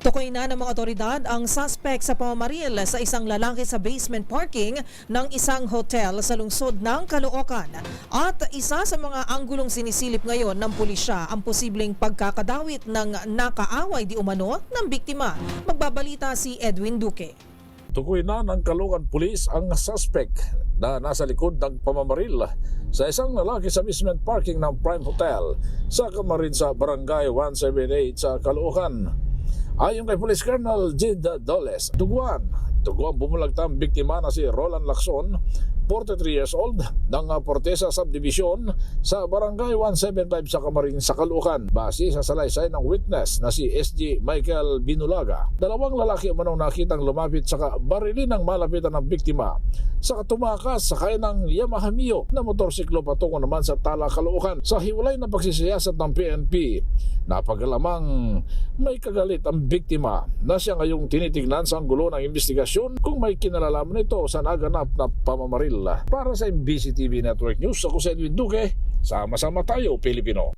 Tukoy na ng mga otoridad ang suspect sa pamamaril sa isang lalaki sa basement parking ng isang hotel sa lungsod ng Caloocan. At isa sa mga anggulong sinisilip ngayon ng pulisya ang posibleng pagkakadawit ng nakaaway di umano ng biktima. Magbabalita si Edwin Duque. Tukoy na ng Caloocan Police ang suspect na nasa likod ng pamamaril sa isang lalaki sa basement parking ng Prime Hotel sa Kamarin sa Barangay 178 sa Caloocan. Ayon kay Police Colonel Jid Doles, tuguan bumulagtang biktima na si Roland Lacson, 43 years old, ng Portesa Subdivision sa Barangay 175 sa Kamarin sa Caloocan. Base sa salaysay ng witness na si SG Michael Binulaga, dalawang lalaki umanong nakitang lumapit sa barilin ng malapitan ng biktima sa tumakas sakay ng Yamaha Mio na motorsiklo patungo naman sa Tala, Caloocan. Sa hiwalay na pagsisiyasat ng PNP, napagalamang may kagalit ang biktima na siya ngayong tinitignan sa anggulo ng investigasyon kung may kinalalaman ito sa naganap na pamamaril. Para sa MBC TV Network News, ako si Edwin Duque. Sama-sama tayo, Pilipino.